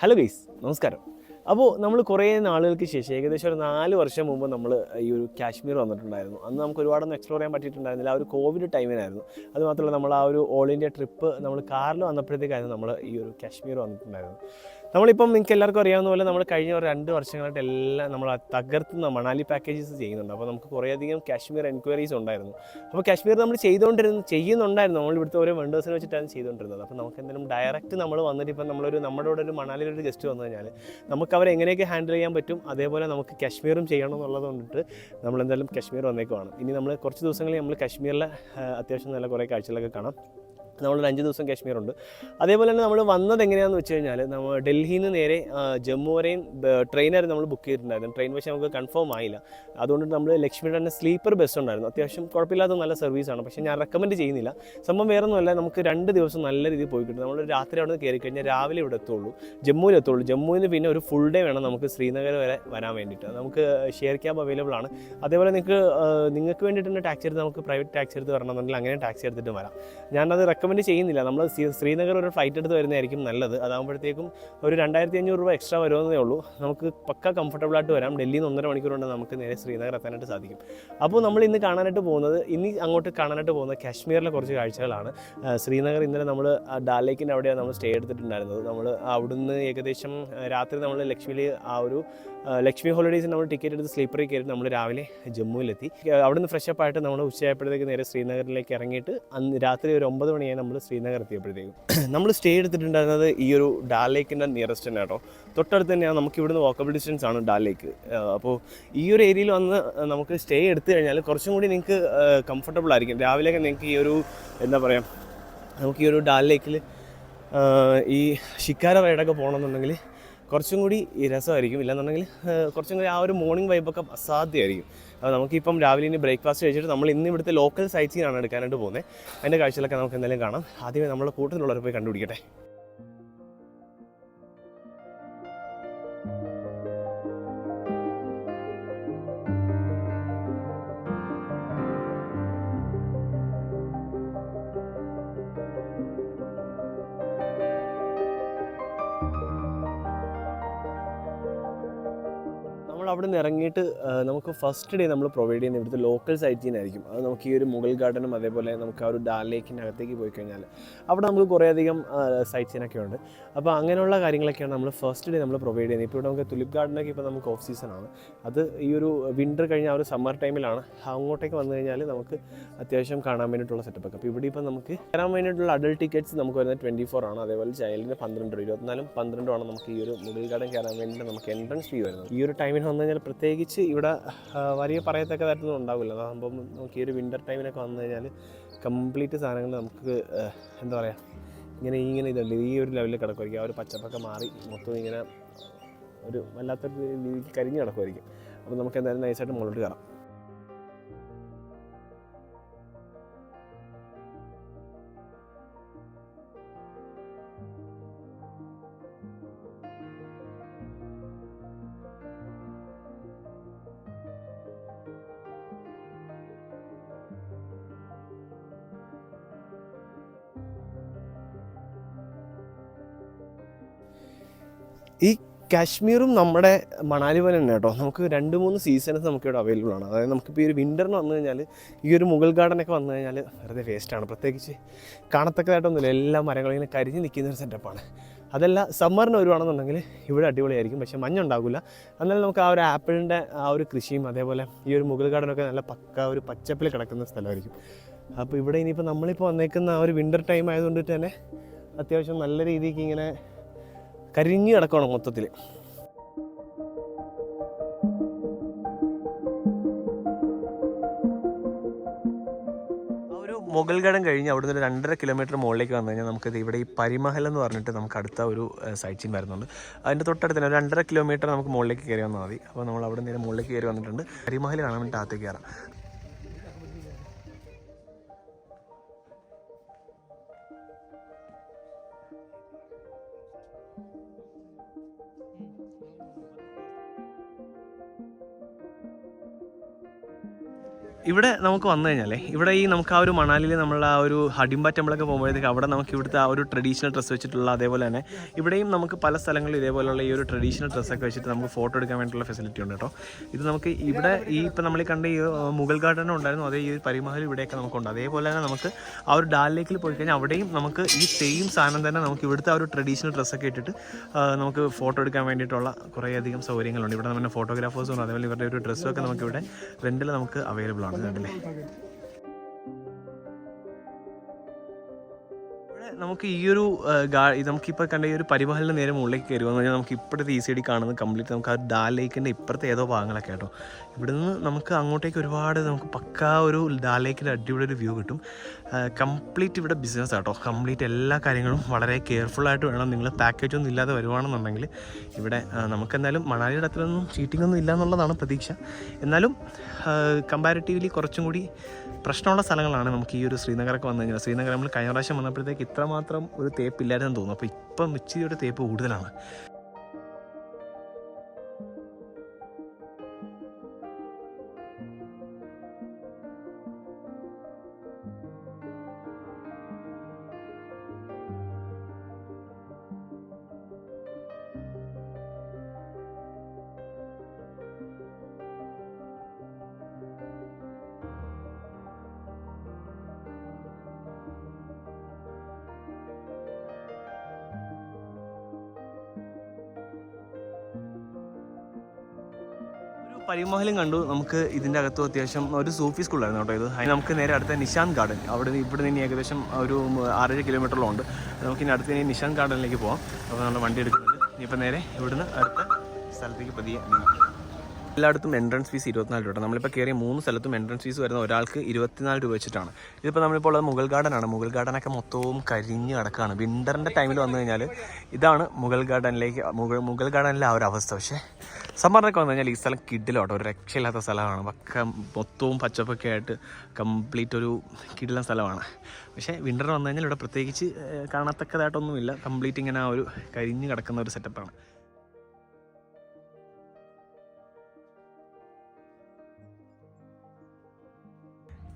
Hello guys, നമസ്കാരം. അപ്പോൾ നമ്മൾ കുറേ നാളുകൾക്ക് ശേഷം ഏകദേശം ഒരു 4 വർഷം മുമ്പ് നമ്മൾ ഈ ഒരു കാശ്മീർ വന്നിട്ടുണ്ടായിരുന്നു. അന്ന് നമുക്ക് ഒരുപാടൊന്നും എക്സ്പ്ലോർ ചെയ്യാൻ പറ്റിയിട്ടുണ്ടായിരുന്നില്ല. ആ ഒരു കോവിഡ് ടൈമിനായിരുന്നു. അതുമാത്രമല്ല നമ്മൾ ആ ഒരു ഓൾ ഇന്ത്യ ട്രിപ്പ് നമ്മൾ കാറിൽ വന്നപ്പോഴത്തേക്കായിരുന്നു നമ്മൾ ഈ ഒരു കാശ്മീർ വന്നിട്ടുണ്ടായിരുന്നു. നമ്മളിപ്പം നിങ്ങൾക്ക് എല്ലാവർക്കും അറിയാവുന്ന പോലെ നമ്മൾ കഴിഞ്ഞ ഒരു 2 വർഷങ്ങളായിട്ട് എല്ലാം നമ്മൾ തകർത്തുന്ന മണാലി പാക്കേജസ് ചെയ്യുന്നുണ്ട്. അപ്പോൾ നമുക്ക് കുറേയധികം കാശ്മീർ എൻക്വയറീസ് ഉണ്ടായിരുന്നു. അപ്പോൾ കാശ്മീർ നമ്മൾ ചെയ്യുന്നുണ്ടായിരുന്നു. നമ്മൾ ഇവിടുത്തെ ഓരോ വെണ്ടേഴ്സിനെ വെച്ചിട്ടാണ് ചെയ്തുകൊണ്ടിരുന്നത്. അപ്പോൾ നമുക്ക് എന്തെങ്കിലും ഡയറക്റ്റ് നമ്മൾ വന്നിട്ട് ഇപ്പം നമ്മുടെ കൂടെ ഒരു മണാലിയിലൊരു ഗസ്റ്റ് വന്നു കഴിഞ്ഞാൽ നമുക്ക് അവരെ എങ്ങനെയൊക്കെ ഹാൻഡിൽ ചെയ്യാൻ പറ്റും, അതേപോലെ നമുക്ക് കാശ്മീറും ചെയ്യണം എന്നുള്ളത് കൊണ്ടിട്ട് നമ്മളെന്തായാലും കാശ്മീർ വന്നേക്കുവാണ്. ഇനി നമ്മൾ കുറച്ച് ദിവസങ്ങളിൽ നമ്മൾ കാശ്മീരിലെ അത്യാവശ്യം നല്ല കുറേ കാഴ്ചകളൊക്കെ കാണാം. നമ്മളൊരു 5 ദിവസം കാശ്മീറുണ്ട്. അതേപോലെ തന്നെ നമ്മൾ വന്നത് എങ്ങനെയാണെന്ന് വെച്ച് കഴിഞ്ഞാൽ നമ്മൾ ഡൽഹിയിൽ നിന്ന് നേരെ ജമ്മു വരെയും ട്രെയിനായിരുന്നു നമ്മൾ ബുക്ക് ചെയ്തിട്ടുണ്ടായിരുന്നു. ട്രെയിൻ പക്ഷേ നമുക്ക് കൺഫേം ആയില്ല. അതുകൊണ്ട് നമ്മൾ ലക്ഷ്മിയുടെ തന്നെ സ്ലീപ്പർ ബസ് ഉണ്ടായിരുന്നു. അത്യാവശ്യം കുഴപ്പമില്ലാത്ത നല്ല സർവീസാണ്. പക്ഷേ ഞാൻ റെക്കമെൻഡ് ചെയ്യുന്നില്ല. സംഭവം വേറെ ഒന്നുമല്ല, നമുക്ക് 2 ദിവസം നല്ല രീതിയിൽ പോയി കിട്ടും. നമ്മൾ രാത്രി അവിടെ നിന്ന് കയറി കഴിഞ്ഞാൽ രാവിലെ ഇവിടെ എത്തുള്ളൂ, ജമ്മുവിലെത്തുള്ളൂ. ജമ്മുവിൽ നിന്ന് പിന്നെ ഒരു ഫുൾ ഡേ വേണം നമുക്ക് ശ്രീനഗർ വരെ വരാൻ വേണ്ടിയിട്ട്. നമുക്ക് ഷെയർ ക്യാബ് അവൈലബിൾ ആണ്. അതേപോലെ നിങ്ങൾക്ക് വേണ്ടിയിട്ട് തന്നെ ടാക്സി എടുത്ത് നമുക്ക് പ്രൈവറ്റ് ടാക്സി എടുത്ത് വരണമെന്നുണ്ടെങ്കിൽ അങ്ങനെ ടാക്സി എടുത്തിട്ട് വരാം. ഞാനത് റെക്കമെൻഡ് ചെയ്യുന്നില്ല. നമ്മൾ ശ്രീനഗർ ഒരു ഫ്ലൈറ്റ് എടുത്ത് വരുന്നതായിരിക്കും നല്ലത്. അതാകുമ്പോഴത്തേക്കും ഒരു 2500 രൂപ എക്സ്ട്രാ വരുമെന്നേ ഉള്ളൂ. നമുക്ക് പക്ക കംഫർട്ടബിളായിട്ട് വരാം. ഡൽഹിയിൽ നിന്ന് 1.5 മണിക്കൂർ കൊണ്ട് നമുക്ക് നേരെ ശ്രീനഗർ എത്താനായിട്ട് സാധിക്കും. അപ്പോൾ നമ്മൾ ഇന്ന് അങ്ങോട്ട് കാണാനായിട്ട് പോകുന്നത് കാശ്മീരിലെ കുറച്ച് കാഴ്ചകളാണ്. ശ്രീനഗർ ഇന്നലെ നമ്മൾ ഡാൽ ലേക്കിൻ്റെ അവിടെയാണ് നമ്മൾ സ്റ്റേ എടുത്തിട്ടുണ്ടായിരുന്നത്. നമ്മൾ അവിടുന്ന് ഏകദേശം രാത്രി നമ്മൾ ലക്ഷ്മി ഹോളിഡേയ്സ് നമ്മൾ ടിക്കറ്റ് എടുത്ത് സ്ലീപ്പറിൽ കയറി നമ്മൾ രാവിലെ ജമ്മുവിലെത്തി. അവിടുന്ന് ഫ്രഷപ്പ് ആയിട്ട് നമ്മൾ ഉച്ചയായപ്പോഴത്തേക്ക് നേരെ ശ്രീനഗറിലേക്ക് ഇറങ്ങിയിട്ട് രാത്രി ഒരു 9 മണിയായി നമ്മൾ ശ്രീനഗർ എത്തിയപ്പോഴത്തേക്കും. നമ്മൾ സ്റ്റേ എടുത്തിട്ടുണ്ടായിരുന്നത് ഈ ഒരു ഡാൽ ലേക്കിൻ്റെ നിയറസ്റ്റ് തന്നെ കേട്ടോ. തൊട്ടടുത്ത് തന്നെയാണ്, നമുക്ക് ഇവിടുന്ന് വാക്കബിൾ ഡിസ്റ്റൻസ് ആണ് ഡാൽ ലേക്ക്. അപ്പോൾ ഈ ഒരു ഏരിയയിൽ വന്ന് നമുക്ക് സ്റ്റേ എടുത്തു കഴിഞ്ഞാൽ കുറച്ചും കൂടി നിങ്ങൾക്ക് കംഫർട്ടബിൾ ആയിരിക്കും. രാവിലെയൊക്കെ നിങ്ങൾക്ക് ഈ ഒരു നമുക്ക് ഈ ഒരു ഡാൽ ലേക്കിൽ ഈ ഷിക്കാര റൈഡൊക്കെ പോകണമെന്നുണ്ടെങ്കിൽ കുറച്ചും കൂടി രസമായിരിക്കും. ഇല്ലെന്നുണ്ടെങ്കിൽ കുറച്ചും കൂടി ആ ഒരു മോർണിംഗ് വൈബൊക്കെ അസാധ്യമായിരിക്കും. അപ്പോൾ നമുക്കിപ്പം രാവിലെ ഇനി ബ്രേക്ക്ഫാസ്റ്റ് കഴിച്ചിട്ട് നമ്മൾ ഇന്ന് ഇവിടുത്തെ ലോക്കൽ സൈറ്റ്സീനാണ് എടുക്കാനായിട്ട് പോകുന്നത്. അതിൻ്റെ കാഴ്ചകളൊക്കെ നമുക്ക് എന്തെങ്കിലും കാണാം. ആദ്യമേ നമ്മളെ കൂട്ടത്തിലുള്ളവരെ പോയി കണ്ടുപിടിക്കട്ടെ. അവിടെ നിന്ന് ഇറങ്ങിയിട്ട് നമുക്ക് ഫസ്റ്റ് ഡേ നമ്മൾ പ്രൊവൈഡ് ചെയ്യുന്ന ഇവിടുത്തെ ലോക്കൽ സൈറ്റിനായിരിക്കും. അത് നമുക്ക് ഈ ഒരു മുഗൾ ഗാർഡനും അതേപോലെ നമുക്ക് ആ ഒരു ഡാൽ ലേക്കിൻ്റെ അകത്തേക്ക് പോയി കഴിഞ്ഞാൽ അവിടെ നമുക്ക് കുറേയധികം സൈറ്റ്സീനൊക്കെ ഉണ്ട്. അപ്പോൾ അങ്ങനെയുള്ള കാര്യങ്ങളൊക്കെയാണ് നമ്മൾ ഫസ്റ്റ് ഡേ നമ്മൾ പ്രൊവൈഡ് ചെയ്യുന്നത്. ഇപ്പോൾ ഇവിടെ നമുക്ക് തുലിപ് ഗാർഡനൊക്കെ ഇപ്പോൾ നമുക്ക് ഓഫ് സീസണാണ്. അത് ഈ ഒരു വിൻ്റർ കഴിഞ്ഞ ആ ഒരു സമ്മർ ടൈമിലാണ്. അങ്ങോട്ടേക്ക് വന്നു കഴിഞ്ഞാൽ നമുക്ക് അത്യാവശ്യം കാണാൻ വേണ്ടിയിട്ടുള്ള സെറ്റപ്പൊക്കെ. അപ്പോൾ ഇവിടെ ഇപ്പോൾ നമുക്ക് കയറാൻ വേണ്ടിയിട്ടുള്ള അഡൾട്ട് ടിക്കറ്റ്സ് നമുക്ക് വരുന്നത് 24 ആണ്. അതേപോലെ ചൈൽഡിന് 12 രൂപ, 24 12 ആണ് നമുക്ക് ഈ ഒരു മുഗൾ ഗാർഡൻ കയറാൻ വേണ്ടിയിട്ട് നമുക്ക് എൻട്രൻസ് ഫീ വരുന്നത്. ഈ ഒരു ടൈമിന് വന്നു കഴിഞ്ഞാൽ പ്രത്യേകിച്ച് ഇവിടെ വലിയ പറയത്തക്കതായിട്ടൊന്നും ഉണ്ടാവില്ല. അതാകുമ്പം നമുക്ക് ഈ ഒരു വിൻ്റർ ടൈമിനൊക്കെ വന്നു കഴിഞ്ഞാൽ കംപ്ലീറ്റ് സാധനങ്ങൾ നമുക്ക് എന്താ പറയുക ഇങ്ങനെ ഇതുണ്ട്, ഈ ഒരു ലെവലിൽ കിടക്കുമായിരിക്കും. ആ ഒരു പച്ചപ്പൊക്കെ മാറി മൊത്തം ഇങ്ങനെ ഒരു വല്ലാത്തൊരു രീതിക്ക് കരിഞ്ഞ് കിടക്കുമായിരിക്കും. അപ്പോൾ നമുക്ക് എന്തായാലും നൈസായിട്ട് മുകളിലോട്ട് കയറാം. ഈ കാശ്മീറും നമ്മുടെ മണാലി പോലെ തന്നെ കേട്ടോ. നമുക്ക് 2-3 സീസൺസ് നമുക്കിവിടെ അവൈലബിൾ ആണ്. അതായത് നമുക്കിപ്പോൾ ഈ ഒരു വിൻ്ററിന് വന്നു കഴിഞ്ഞാൽ ഈ ഒരു മുഗൾ ഗാർഡനൊക്കെ വന്നു കഴിഞ്ഞാൽ വെറുതെ വേസ്റ്റാണ്. പ്രത്യേകിച്ച് കാണത്തക്കതായിട്ടൊന്നുമില്ല. എല്ലാ മരങ്ങളും ഇങ്ങനെ കരിഞ്ഞ് നിൽക്കുന്ന ഒരു സെറ്റപ്പാണ്. അതല്ല സമ്മറിന് വരുവാണെന്നുണ്ടെങ്കിൽ ഇവിടെ അടിപൊളിയായിരിക്കും. പക്ഷേ മഞ്ഞുണ്ടാകില്ല. എന്നാലും നമുക്ക് ആ ഒരു ആപ്പിളിൻ്റെ ആ ഒരു കൃഷിയും അതേപോലെ ഈ ഒരു മുഗൾ ഗാർഡനൊക്കെ നല്ല പക്ക ഒരു പച്ചപ്പിൽ കിടക്കുന്ന സ്ഥലമായിരിക്കും. അപ്പോൾ ഇവിടെ ഇനിയിപ്പോൾ നമ്മളിപ്പോൾ വന്നേക്കുന്ന ആ ഒരു വിൻ്റർ ടൈം ആയതുകൊണ്ട് തന്നെ അത്യാവശ്യം നല്ല രീതിക്ക് ഇങ്ങനെ കരിഞ്ഞ് കിടക്കണം മൊത്തത്തിൽ. മുഗൾ ഗാർഡൻ കഴിഞ്ഞ് അവിടെ നിന്ന് 2.5 കിലോമീറ്റർ മുകളിലേക്ക് വന്നു കഴിഞ്ഞാൽ നമുക്ക് ഇവിടെ ഈ പരിമഹൽ എന്ന് പറഞ്ഞിട്ട് നമുക്ക് അടുത്ത ഒരു സൈറ്റ് സീൻ വരുന്നുണ്ട്. അതിൻ്റെ തൊട്ടടുത്ത് തന്നെ 2.5 കിലോമീറ്റർ നമുക്ക് മുകളിലേക്ക് കയറി വന്നാൽ മതി. അപ്പോൾ നമ്മൾ അവിടെ നിന്ന് മുകളിലേക്ക് കയറി വന്നിട്ടുണ്ട്. പരിമഹൽ കാണാൻ വേണ്ടി അകത്തേക്ക് കയറാം. ഇവിടെ നമുക്ക് വന്നു കഴിഞ്ഞാലേ ഇവിടെ ഈ നമുക്ക് ആ ഒരു മണാലിയിൽ നമ്മൾ ആ ഒരു ഹഡിംബ ടെമ്പിളൊക്കെ പോകുമ്പോഴത്തേക്ക് അവിടെ നമുക്ക് ഇവിടുത്തെ ആ ഒരു ട്രഡീഷണൽ ഡ്രസ്സ് വെച്ചിട്ടുള്ള അതേപോലെ തന്നെ ഇവിടെയും നമുക്ക് പല സ്ഥലങ്ങളിലും ഇതേപോലെയുള്ള ഈ ഒരു ട്രഡീഷണൽ ഡ്രസ്സൊക്കെ വെച്ചിട്ട് നമുക്ക് ഫോട്ടോ എടുക്കാൻ വേണ്ടിയിട്ടുള്ള ഫെസിലിറ്റി ഉണ്ട് കേട്ടോ. ഇത് നമുക്ക് ഇവിടെ ഈ ഇപ്പം നമ്മൾ കണ്ട ഈ മുഗൾ ഗാർഡനും ഉണ്ടായിരുന്നു, അതേ ഈ പരിമഹൽ ഇവിടെയൊക്കെ നമുക്കുണ്ട്. അതേപോലെ തന്നെ നമുക്ക് ആ ഒരു ഡാൽ ലേക്കിൽ പോയി കഴിഞ്ഞാൽ അവിടെയും നമുക്ക് ഈ സെയിം സാധനം തന്നെ നമുക്ക് ഇവിടുത്തെ ആ ഒരു ട്രഡീഷണൽ ഡ്രസ്സൊക്കെ ഇട്ടിട്ട് നമുക്ക് ഫോട്ടോ എടുക്കാൻ വേണ്ടിയിട്ടുള്ള കുറേയധികം സൗകര്യങ്ങളുണ്ട്. ഇവിടെ നമ്മുടെ ഫോട്ടോഗ്രാഫേഴ്സും അതേപോലെ ഇവരുടെ ഒരു ഡ്രസ്സൊക്കെ നമുക്ക് ഇവിടെ റെൻറ്റിൽ നമുക്ക് അവൈലബിൾ ആണ്. കണ്ടില്ലേ, നമുക്ക് ഈ ഒരു നമുക്കിപ്പോൾ കണ്ട ഈ ഒരു പരിമഹലിന് നേരെ മുകളിലേക്ക് കയറി വന്നു കഴിഞ്ഞാൽ നമുക്ക് ഇപ്പോഴത്തെ ഈ സൈഡിൽ കാണുന്നത് കംപ്ലീറ്റ് നമുക്ക് ആ ഡാൽ ലേക്കിൻ്റെ ഇപ്പുറത്തെ ഏതോ ഭാഗങ്ങളൊക്കെ കേട്ടോ. ഇവിടെ നിന്ന് നമുക്ക് അങ്ങോട്ടേക്ക് ഒരുപാട് നമുക്ക് പക്കാ ഒരു ഡാൽ ലേക്കിൻ്റെ അടിപൊളി ഒരു വ്യൂ കിട്ടും. കംപ്ലീറ്റ് ഇവിടെ ബിസിനസ് ആട്ടോ, കംപ്ലീറ്റ് എല്ലാ കാര്യങ്ങളും വളരെ കെയർഫുള്ളായിട്ട് വേണം. നിങ്ങൾ പാക്കേജ് ഒന്നും ഇല്ലാതെ വരുവാണെന്നുണ്ടെങ്കിൽ ഇവിടെ നമുക്കെന്തായാലും മണാലിയുടെ അത്രയൊന്നും ചീറ്റിംഗ് ഒന്നും ഇല്ല എന്നുള്ളതാണ് പ്രതീക്ഷ. എന്നാലും കമ്പാരിറ്റീവ്ലി കുറച്ചും കൂടി പ്രശ്നമുള്ള സ്ഥലങ്ങളാണ് നമുക്ക് ഈ ഒരു ശ്രീനഗറൊക്കെ വന്നു കഴിഞ്ഞാൽ. ശ്രീനഗർ നമ്മൾ കഴിഞ്ഞ പ്രാവശ്യം വന്നപ്പോഴത്തേക്ക് ഇത്രമാത്രം ഒരു തേപ്പില്ലായിരുന്നു തോന്നുന്നു. അപ്പോൾ ഇപ്പം ഇച്ചിരി ഒരു തേപ്പ് കൂടുതലാണ്. പരിമഹലും കണ്ടു. നമുക്ക് ഇതിൻ്റെ അകത്തും അത്യാവശ്യം ഒരു സൂഫി സ്കൂളായിരുന്നു കേട്ടോ ഇത്. അതിന് നമുക്ക് നേരെ അടുത്ത നിശാന്ത് ഗാർഡൻ, ഇവിടെ നിന്ന് ഏകദേശം ഒരു 6-7 കിലോമീറ്ററോളം ഉണ്ട്. നമുക്ക് ഇനി അടുത്ത് ഇനി നിശാന്ത് ഗാർഡനിലേക്ക് പോകാം. അപ്പോൾ നമ്മൾ വണ്ടി എടുക്കുന്നുണ്ട്. ഇനിയിപ്പോൾ നേരെ ഇവിടുന്ന് അടുത്ത സ്ഥലത്തേക്ക് പതിയെ എല്ലായിടത്തും എൻട്രൻസ് ഫീസ് 24 രൂപ. നമ്മളിപ്പോൾ കയറിയ 3 സ്ഥലത്തും എൻട്രൻസ് ഫീസ് വരുന്ന ഒരാൾക്ക് 24 രൂപ വെച്ചിട്ടാണ്. ഇതിപ്പോൾ നമ്മളിപ്പോൾ ഉള്ളത് മുഗൾ ഗാർഡനാണ്. മുഗൾ ഗാർഡനൊക്കെ മൊത്തവും കരിഞ്ഞ് കിടക്കുകയാണ്. വിൻ്ററിൻ്റെ ടൈമിൽ വന്നു കഴിഞ്ഞാൽ ഇതാണ് മുഗൾ ഗാർഡനിലെ ആ ഒരു അവസ്ഥ. പക്ഷേ സമ്മറിനൊക്കെ വന്നു കഴിഞ്ഞാൽ ഈ സ്ഥലം കിഡിലോട്ടോ, ഒരു രക്ഷയില്ലാത്ത സ്ഥലമാണ്. പക്ക മൊത്തവും പച്ചപ്പൊക്കെ ആയിട്ട് കംപ്ലീറ്റ് ഒരു കിടിലൻ സ്ഥലമാണ്. പക്ഷേ വിൻ്റർ വന്നു കഴിഞ്ഞാൽ ഇവിടെ പ്രത്യേകിച്ച് കാണത്തക്കതായിട്ടൊന്നുമില്ല. കംപ്ലീറ്റ് ഇങ്ങനെ ആ ഒരു കരിഞ്ഞ് കിടക്കുന്ന ഒരു സെറ്റപ്പാണ്.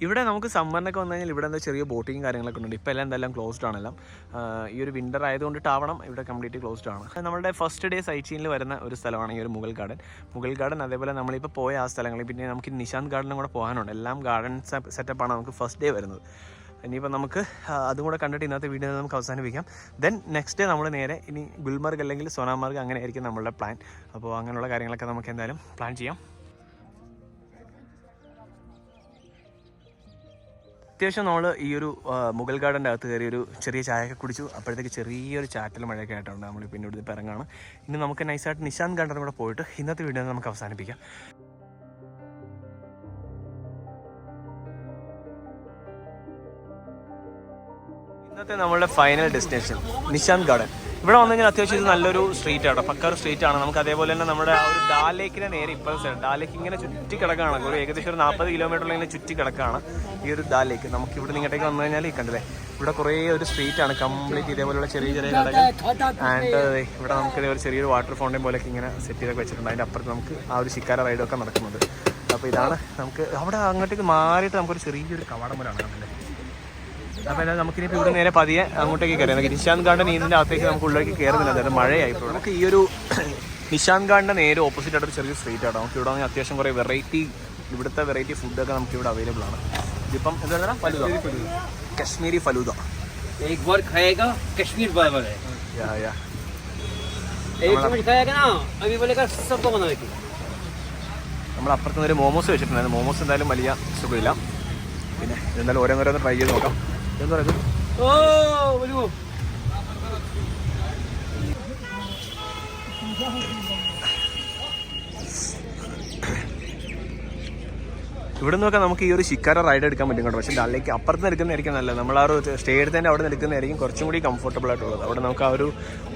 ഇവിടെ നമുക്ക് സമ്മറിനൊക്കെ വന്നു കഴിഞ്ഞാൽ ഇവിടെ എന്താ ചെറിയ ബോട്ടിങ് കാര്യങ്ങളൊക്കെ ഉണ്ട്. ഇപ്പോൾ എല്ലാം എന്തെല്ലാം ക്ലോസ്ഡ് ആണെല്ലാം. ഈ ഒരു വിൻ്റർ ആയതുകൊണ്ടിട്ടാവണം ഇവിടെ കംപ്ലീറ്റ് ക്ലോസ്ഡ് ആണ്. നമ്മുടെ ഫസ്റ്റ് ഡേ സൈറ്റ് സീനിൽ വരുന്ന ഒരു സ്ഥലമാണ് ഈ ഒരു മുഗൾ ഗാർഡൻ. അതേപോലെ നമ്മളിപ്പോൾ പോയ ആ സ്ഥലങ്ങളിൽ പിന്നെ നമുക്ക് നിശാന്ത് ഗാർഡനും കൂടെ പോകാനുണ്ട്. എല്ലാം ഗാർഡൻ സെറ്റപ്പാണ് നമുക്ക് ഫസ്റ്റ് ഡേ വരുന്നത്. ഇനിയിപ്പോൾ നമുക്ക് അതും കൂടെ കണ്ടിട്ട് ഇന്നത്തെ വീഡിയോ നമുക്ക് അവസാനിപ്പിക്കാം. ദെൻ നെക്സ്റ്റ് ഡേ നമ്മൾ നേരെ ഇനി ഗുൽമർഗ് അല്ലെങ്കിൽ സോനാമാർഗ് അങ്ങനെ ആയിരിക്കും നമ്മളുടെ പ്ലാൻ. അപ്പോൾ അങ്ങനെയുള്ള കാര്യങ്ങളൊക്കെ നമുക്ക് എന്തായാലും പ്ലാൻ ചെയ്യാം. അത്യാവശ്യം നമ്മൾ ഈ ഒരു മുഗൾ ഗാർഡൻ്റെ അകത്ത് കയറി ഒരു ചെറിയ ചായയൊക്കെ കുടിച്ചു. അപ്പോഴത്തേക്ക് ചെറിയൊരു ചാറ്റൽ മഴയൊക്കെ ആയിട്ടുണ്ട്. നമ്മൾ പിന്നെ ഇവിടുന്ന് ഇറങ്ങാണ്. ഇനി നമുക്ക് നൈസായിട്ട് നിശാന്ത് ഗാർഡനും കൂടെ പോയിട്ട് ഇന്നത്തെ വീഡിയോ നമുക്ക് അവസാനിപ്പിക്കാം. ഇന്നത്തെ നമ്മളുടെ ഫൈനൽ ഡെസ്റ്റിനേഷൻ നിശാന്ത് ഗാർഡൻ. ഇവിടെ വന്നു കഴിഞ്ഞാൽ അത്യാവശ്യം ഇത് നല്ലൊരു സ്ട്രീറ്റ് ആട്ടോ, പക്കാർ സ്ട്രീറ്റ് ആണ്. നമുക്ക് അതേപോലെ തന്നെ നമ്മുടെ ആ ഒരു ഡാൽ ലേക്കിനെ നേരെ ഇപ്പോഴത്തെ ഡാൽ ലേക്ക് ഇങ്ങനെ ചുറ്റി കിടക്കുകയാണ്. ഒരു ഏകദേശം ഒരു 40 കിലോമീറ്ററിൽ ഇങ്ങനെ ചുറ്റി കിടക്കുകയാണ് ഈ ഒരു ഡാൽ ലേക്ക്. നമുക്ക് ഇവിടെ ഇങ്ങോട്ടേക്ക് വന്നു കഴിഞ്ഞാൽ ഈ കണ്ടില്ലേ ഇവിടെ കുറേ ഒരു സ്ട്രീറ്റ് ആണ് കംപ്ലീറ്റ് ഇതേപോലെയുള്ള ചെറിയ കടകൾ. ആൻഡ് ഇവിടെ നമുക്ക് ഒരു ചെറിയൊരു വാട്ടർ ഫൗണ്ടൻ പോലെയൊക്കെ ഇങ്ങനെ സെറ്റ് ചെയ്തൊക്കെ വെച്ചിട്ടുണ്ട്. അതിൻ്റെ അപ്പുറത്ത് നമുക്ക് ആ ഒരു ശിക്കാര റൈഡൊക്കെ നടക്കുന്നത്. അപ്പോൾ ഇതാണ് നമുക്ക് അവിടെ അങ്ങോട്ടേക്ക് മാറിയിട്ട് നമുക്കൊരു ചെറിയൊരു കവാടം പോലെയാണ് കണ്ടില്ലേ. അപ്പോൾ എന്നാൽ നമുക്കിനിപ്പോൾ ഇവിടെ നേരെ പതിയെ അങ്ങോട്ടേക്ക് കയറാം. നിശാന്ത് ഗാർഡൻ ഇതിൻ്റെ അകത്തേക്ക് നമുക്ക് ഉള്ളിലേക്ക് കയറുന്നില്ല, അതായത് മഴയായിപ്പോൾ. നമുക്ക് ഈ ഒരു നിശാന്ത് ഗാർഡൻ്റെ നേരെ ഓപ്പോസിറ്റ് ആയിട്ടൊരു ചെറിയ സ്ട്രീറ്റ് ആട്ടോ. നമുക്ക് ഇവിടെ അത്യാവശ്യം കുറേ ഇവിടുത്തെ വെറൈറ്റി ഫുഡൊക്കെ നമുക്ക് ഇവിടെ അവൈലബിൾ ആണ്. ഇതിപ്പം എന്താ ഫലൂദ, കശ്മീരി ഫലൂദ. നമ്മൾ അപ്പുറത്ത് ഒരു മോമോസ് വെച്ചിട്ടുണ്ടായിരുന്നു. മോമോസ് എന്തായാലും വലിയ സുഖമില്ല. പിന്നെ എന്തായാലും ഓരോന്നോരോന്ന് ട്രൈ ചെയ്ത് നോക്കാം. എന്താ പറയുന്നത് ഇവിടെ നിന്നൊക്കെ നമുക്ക് ഈ ഒരു ശിക്കാര റൈഡ് എടുക്കാൻ പറ്റും കേട്ടോ. പക്ഷേ ഡാലിലേക്ക് അപ്പുറത്ത് നിന്ന് എടുക്കുന്നതായിരിക്കും നല്ലത്. നമ്മൾ ആ ഒരു സ്റ്റേ എടുത്തതിൻ്റെ അവിടെ നിന്ന് എടുക്കുന്നതായിരിക്കും കുറച്ചും കൂടി കംഫർട്ടബിൾ ആയിട്ടുള്ളത്. അവിടെ നമുക്ക് ആ ഒരു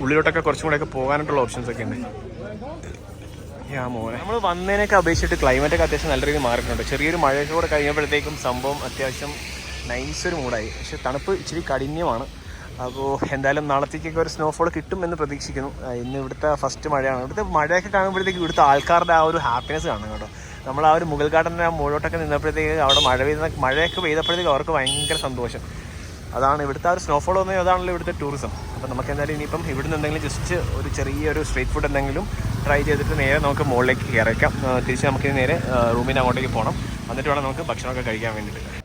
ഉള്ളിലോട്ടൊക്കെ കുറച്ചും കൂടെയൊക്കെ പോകാനായിട്ടുള്ള ഓപ്ഷൻസ് ഒക്കെ ഉണ്ട്. മോനെ നമ്മൾ വന്നതിനൊക്കെ അപേക്ഷിച്ചിട്ട് ക്ലൈമറ്റൊക്കെ അത്യാവശ്യം നല്ല രീതിയിൽ മാറിയിട്ടുണ്ട്. ചെറിയൊരു മഴയൊക്കെ കൂടെ കഴിഞ്ഞപ്പോഴത്തേക്കും സംഭവം അത്യാവശ്യം നൈസൊരു മൂഡായി. പക്ഷേ തണുപ്പ് ഇച്ചിരി കഠിനമാണ്. അപ്പോൾ എന്തായാലും നാളത്തേക്കൊക്കെ ഒരു സ്നോഫോൾ കിട്ടുമെന്ന് പ്രതീക്ഷിക്കുന്നു. ഇന്ന് ഇവിടുത്തെ ഫസ്റ്റ് മഴയാണ്. ഇവിടുത്തെ മഴയൊക്കെ കാണുമ്പോഴത്തേക്കും ഇവിടുത്തെ ആൾക്കാരുടെ ആ ഒരു ഹാപ്പിനെസ് കാണണം കേട്ടോ. നമ്മൾ ആ ഒരു മുഗൾ ഗാർഡൻ്റെ മുകളിലോട്ടൊക്കെ നിന്നപ്പോഴത്തേക്ക് അവിടെ മഴയൊക്കെ പെയ്തപ്പോഴത്തേക്ക് അവർക്ക് ഭയങ്കര സന്തോഷം. അതാണ് ഇവിടുത്തെ ആ ഒരു സ്നോഫോൾ വന്നത്, അതാണല്ലോ ഇവിടുത്തെ ടൂറിസം. അപ്പോൾ നമുക്ക് എന്തായാലും ഇനിയിപ്പം ഇവിടുന്ന് എന്തെങ്കിലും ജസ്റ്റ് ഒരു ചെറിയൊരു സ്ട്രീറ്റ് ഫുഡ് എന്തെങ്കിലും ട്രൈ ചെയ്തിട്ട് നേരെ നമുക്ക് മുകളിലേക്ക് കയറിക്കാം. തിരിച്ച് നമുക്ക് നേരെ റൂമിൻ്റെ അങ്ങോട്ടേക്ക് പോകണം. എന്നിട്ട് വേണം നമുക്ക് ഭക്ഷണമൊക്കെ കഴിക്കാൻ വേണ്ടിയിട്ട്.